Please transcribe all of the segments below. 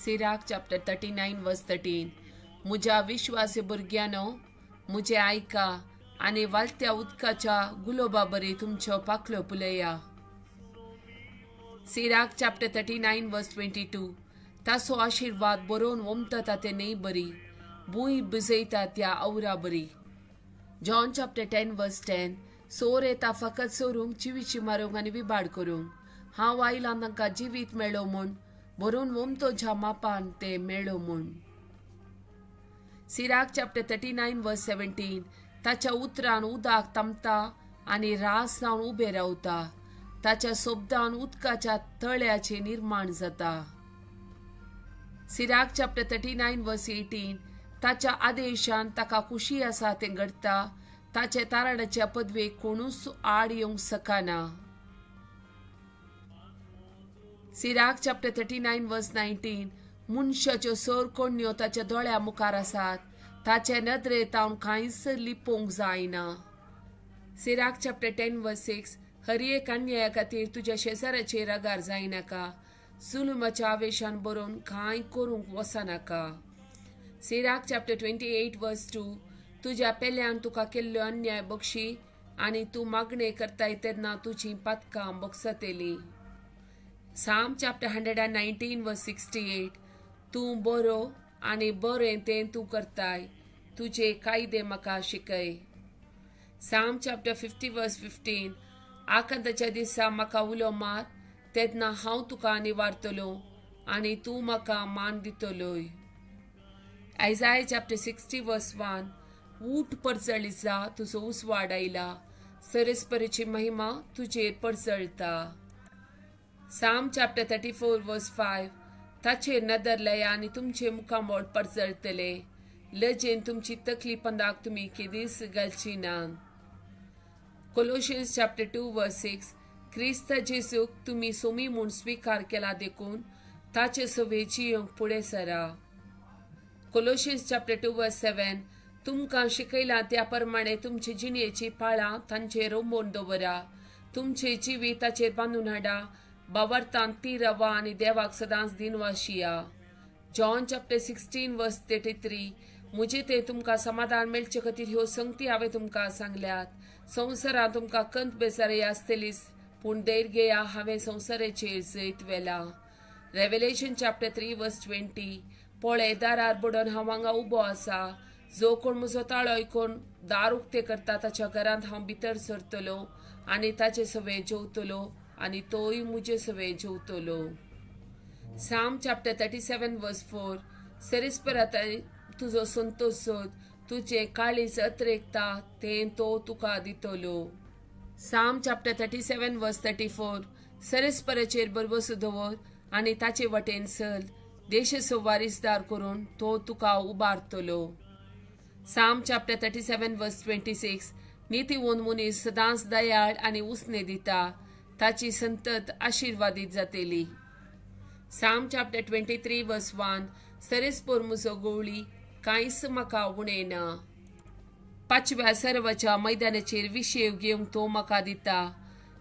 Sirach chapter 39 verse 13. मुझ्या विश्वासी भुरग्यानो, मुझे ऐका आणि वालत्या उदकाच्या गुलोबाबरी तुमच्यो पाखलो पुलया. Sirach chapter 39 verse 22. तासो आशीर्वाद बरोवन वमता ते न्ही बरी, भूंय भिजयता त्या औरा बरी. John chapter 10 verse 10. सोर येता फकत सोरूंक, चिवीची मारूंक आनी विबाड करूंक. हांव आयलां तांकां जिवीत मेळो म्हूण, बरोवन वमतो ज्या मापान ते मेळो म्हूण. Sirach chapter 39 verse 17. ताच्या उतरान उदक तमता आनी रास जावन उबे रावता. ताच्या सोबदान उदकाच्या तळ्याचे निर्माण जाता. Sirach chapter 39 verse 18. ताच्या आदेशान ताका खुशी आसा ते घडता. ताचे तारणाच्या पदवेक कोणूच आड येवंक सकना. Sirach chapter 39 verse 19. मनशाच्यो सर कोण्यो ताच्या दोळ्या मुखार आसात. ताचे नदरेत हांव कांयच लिपोवंक जायना. Sirach chapter 10 verse 6. हरएक अन्याया खातीर तुज्या शेजाऱ्याचेर रागार जायनाका. जुलमाच्या आवेशान बरोवन कांय करूंक वचनाका. Sirach chapter 28 verse 2. तुज्या पेल्यान तुका केल्लो अन्याय बक्षी आनी तूं मागणे करताय तेन्ना तुजी पदकां बक्षतली. Psalm chapter 119 verse 68. तूं बरो आनी बरें तें तूं करताय, तुजे कायदे म्हाका शिकय. Psalm chapter 50 verse 15. आकांताच्या दिसा म्हाका उलो मार, तेन्ना हांव तुका निवारतलो आनी तूं म्हाका मान दितलोय. Isaiah chapter 60 verse 1. ऊठ परजळीत जा, तुजो उसवाड आयला, सरस्परीची महिमा तुजेर परजळता. Psalm chapter 34 verse 5. ताचेर नदर लया आनी तुमचे मुखामोळ परजळतले. लजेन तुमची तकली पंदाक तुमी केदीस घालची ना. Colossians chapter 2 verse 6. क्रिस्त जेजूक तुमी सोमी म्हूण स्वीकार केला देखून ताचे सवे जियोंक पुढे सरा. Colossians chapter 2 verse 7. तुमकां शिकयलां त्या प्रमाणे तुमची जिणेची पाळां तांचेर रोंबोवन दवरा. तुमचे जिवी ताचेर बांदून हाडा. बावरतान ती रवा आनी देवाक सदांच दिनवाशिया. John chapter 16 verse 33. मुझे ते तुमकां समाधान मेळचे खातीर ह्यो संगती हांवें तुमकां सांगल्यात. संवसारांत तुमकां कंत बेजारी आसतलीच, पूण धैर्य घेया, हांवें संवसाराचेर जैत व्हेला. Revelation chapter 3 verse 20. पळय, दारार बडोवन हांव हांगा उबो आसा. जो कोण म्हजो ताळो आयकून दार उक्ते करता ताच्या घरांत हांव भितर सरतलो आनी ताचे सवे जेवतलो आनी तोय मुजे सवे जेवतलो. Psalm chapter 37 verse 4. सरीसपरात तुजो संतोष सोद, तुजे काळीज अत्रेकता तें तो तुका दितलो. Psalm chapter 37 verse 34. सरीसपराचेर बरवसो दवर आनी ताचे वटेन चल, देशाचो वारीसदार करून तो तुका उबारतलो. Psalm chapter 37 verse 26. नीतिवंत मनीस सदांच दयाळ आनी उसने दिता, ताची संतत आशीर्वादीत जातली. Psalm chapter 23 verse 1. सरीसपोर म्हजो गवळी, कांयच म्हाका उणेना. पाचव्या सर्वाच्या मैदानाचेर विशेव घेवंक तो म्हाका दिता.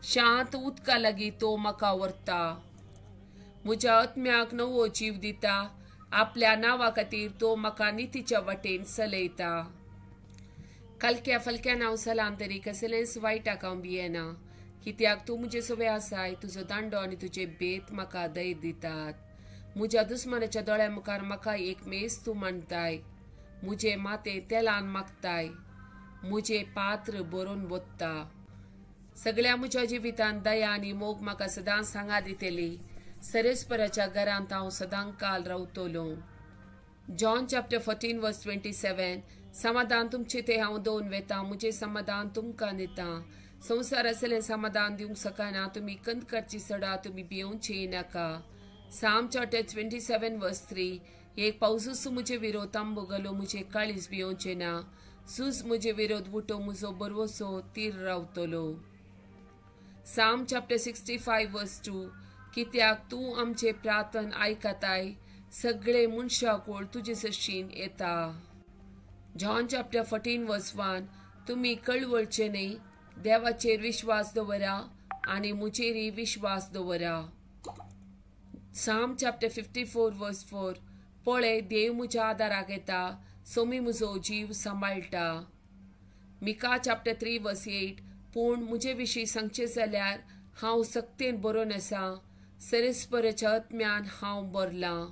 शांत उदका लागीं तो म्हाका व्हरता. म्हज्या आत्म्याक नवो जीव दिता. आपल्या नांवा खातीर तो म्हाका नितीच्या वाटेन चलयता. कलक्या फलक्यान हांव चलां तरी कसलेंच वायटाक हांव भियेना, कित्याक तूं म्हजे सवे आसाय. तुजो दांडो आनी तुजे बेत म्हाका धैर्य दितात. म्हज्या दुस्मानाच्या दोळ्या मुखार म्हाका एक मेज तूं मांडताय. म्हजे माते तेलान मागताय, म्हजे पात्र बरोवन ओतता. सगळ्या म्हज्या जिवितांत दया आनी मोग म्हाका सदांच हांगा दितली. सरेस्पराच्या घरांत हांव सदांकाल रावतलो. John chapter 14 verse 27. समाधान तुमचे ते हांव दोन वेता, म्हजे समाधान तुमकां दिता. संवसार असलें समाधान दिवंक सकना. तुमी कंत करची सडा, तुमी भियोवचें नाका. Psalm chapter 27 verse 3. एक पावसूस म्हजे विरोध तांबो घालो, म्हजे काळीज भियोवचें ना. झूज म्हजे विरोध उठो, म्हजो बरवसो तीर रावतलो. Psalm chapter 65 verse 2. कित्याक तूं आमचे प्रार्थन आयकताय, सगळे मनशाकुळ तुजे सशीन येता. John chapter 14 verse 1. तुमी कळवळचे न्ही, देवाचेर विश्वास दवरा आनी मुजेरी विश्वास दवरा. Psalm chapter 54 verse 4. पळय देव म्हज्या आदाराक येता, सोमी म्हजो जीव सांबाळटा. मिका चॅप्टर 3 वर्स 8. पूण म्हजे विशीं सांगचें जाल्यार हांव सक्तेन बरोवन आसा, सरीसपराच्या आत्म्यान हांव बरलां.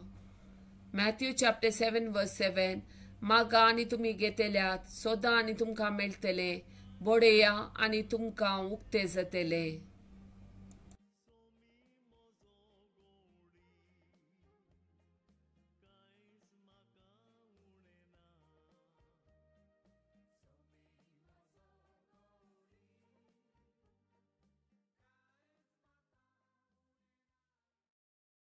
मॅथ्यू चॅप्टर 7 वर्स 7. मागा आनी तुमी घेतल्यात, सोदा आनी तुमकां मेळटलें, बोडया आनी तुमकां उक्तें जातलें.